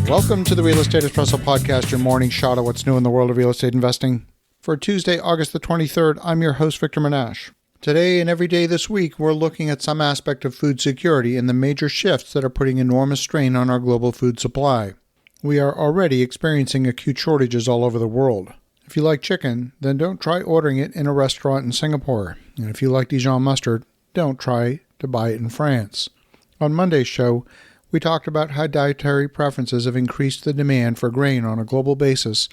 Welcome to the Real Estate Espresso Podcast, your morning shot of what's new in the world of real estate investing. For Tuesday, August the 23rd, I'm your host, Victor Menashe. Today and every day this week, we're looking at some aspect of food security and the major shifts that are putting enormous strain on our global food supply. We are already experiencing acute shortages all over the world. If you like chicken, then don't try ordering it in a restaurant in Singapore. And if you like Dijon mustard, don't try to buy it in France. On Monday's show, we talked about how dietary preferences have increased the demand for grain on a global basis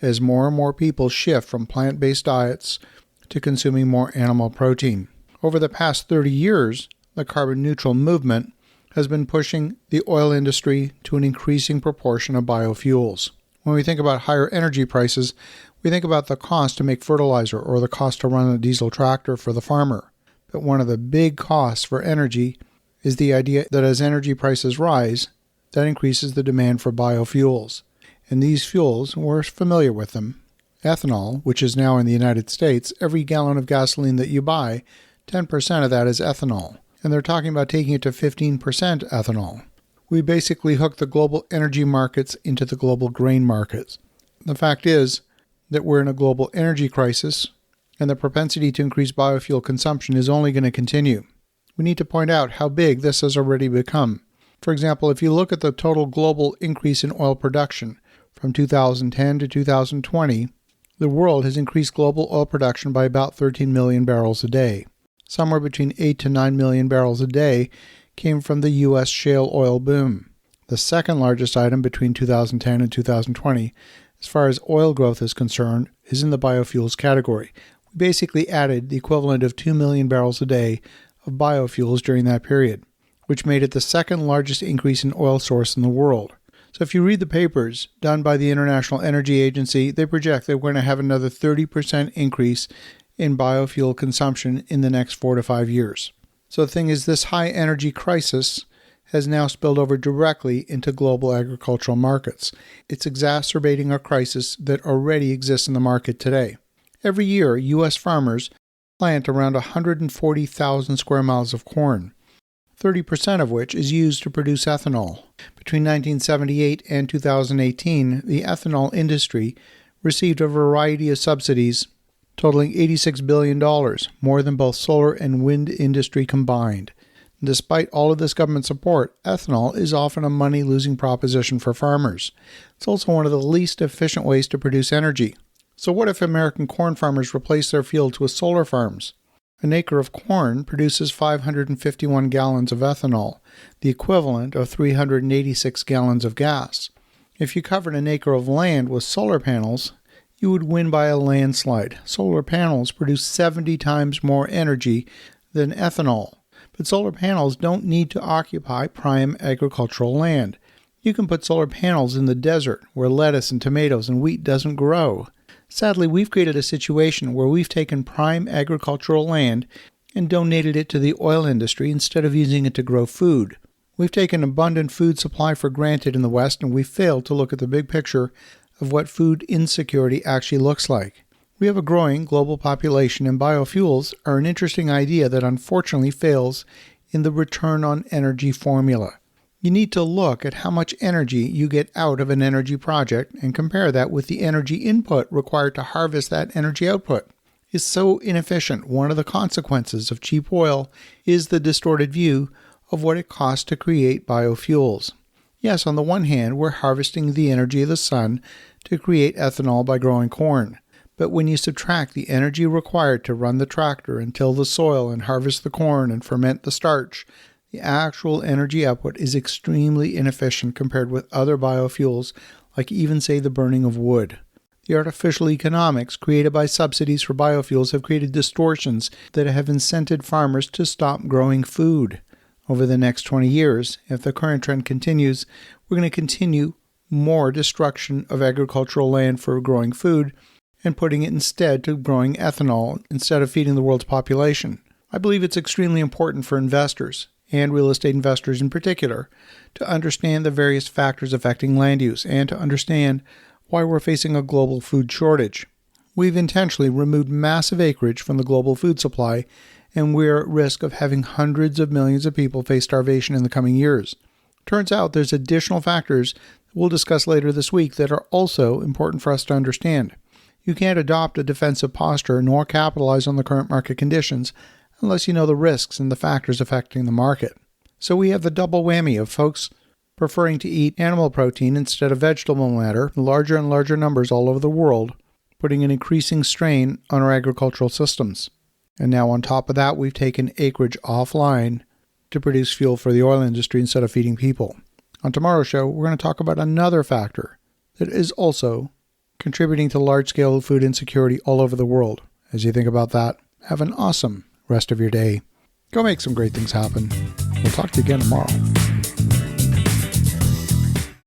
as more and more people shift from plant-based diets to consuming more animal protein. Over the past 30 years, the carbon neutral movement has been pushing the oil industry to an increasing proportion of biofuels. When we think about higher energy prices, we think about the cost to make fertilizer or the cost to run a diesel tractor for the farmer. But one of the big costs for energy is the idea that as energy prices rise, that increases the demand for biofuels. And these fuels, we're familiar with them. Ethanol, which is now in the United States, every gallon of gasoline that you buy, 10% of that is ethanol. And they're talking about taking it to 15% ethanol. We basically hook the global energy markets into the global grain markets. The fact is that we're in a global energy crisis, and the propensity to increase biofuel consumption is only going to continue. We need to point out how big this has already become. For example, if you look at the total global increase in oil production from 2010 to 2020, the world has increased global oil production by about 13 million barrels a day. Somewhere between 8 to 9 million barrels a day came from the U.S. shale oil boom. The second largest item between 2010 and 2020, as far as oil growth is concerned, is in the biofuels category. We basically added the equivalent of 2 million barrels a day of biofuels during that period, which made it the second largest increase in oil source in the world. So if you read the papers done by the International Energy Agency, they project that we're going to have another 30% increase in biofuel consumption in the next 4 to 5 years. So the thing is, this high energy crisis has now spilled over directly into global agricultural markets. It's exacerbating a crisis that already exists in the market today. Every year, U.S. farmers plant around 140,000 square miles of corn, 30% of which is used to produce ethanol. Between 1978 and 2018, the ethanol industry received a variety of subsidies totaling $86 billion, more than both solar and wind industry combined. Despite all of this government support, ethanol is often a money-losing proposition for farmers. It's also one of the least efficient ways to produce energy. So what if American corn farmers replace their fields with solar farms? An acre of corn produces 551 gallons of ethanol, the equivalent of 386 gallons of gas. If you covered an acre of land with solar panels, you would win by a landslide. Solar panels produce 70 times more energy than ethanol. But solar panels don't need to occupy prime agricultural land. You can put solar panels in the desert where lettuce and tomatoes and wheat doesn't grow. Sadly, we've created a situation where we've taken prime agricultural land and donated it to the oil industry instead of using it to grow food. We've taken abundant food supply for granted in the West, and we've failed to look at the big picture of what food insecurity actually looks like. We have a growing global population, and biofuels are an interesting idea that unfortunately fails in the return on energy formula. You need to look at how much energy you get out of an energy project and compare that with the energy input required to harvest that energy output. It's so inefficient. One of the consequences of cheap oil is the distorted view of what it costs to create biofuels. Yes, on the one hand, we're harvesting the energy of the sun to create ethanol by growing corn. But when you subtract the energy required to run the tractor and till the soil and harvest the corn and ferment the starch, the actual energy output is extremely inefficient compared with other biofuels, like even, say, the burning of wood. The artificial economics created by subsidies for biofuels have created distortions that have incented farmers to stop growing food. Over the next 20 years, if the current trend continues, we're going to continue more destruction of agricultural land for growing food and putting it instead to growing ethanol instead of feeding the world's population. I believe it's extremely important for investors, and real estate investors in particular, to understand the various factors affecting land use and to understand why we're facing a global food shortage. We've intentionally removed massive acreage from the global food supply, and we're at risk of having hundreds of millions of people face starvation in the coming years. Turns out there's additional factors we'll discuss later this week that are also important for us to understand. You can't adopt a defensive posture nor capitalize on the current market conditions unless you know the risks and the factors affecting the market. So we have the double whammy of folks preferring to eat animal protein instead of vegetable matter in larger and larger numbers all over the world, putting an increasing strain on our agricultural systems. And now on top of that, we've taken acreage offline to produce fuel for the oil industry instead of feeding people. On tomorrow's show, we're going to talk about another factor that is also contributing to large-scale food insecurity all over the world. As you think about that, have an awesome rest of your day. Go make some great things happen. We'll talk to you again tomorrow.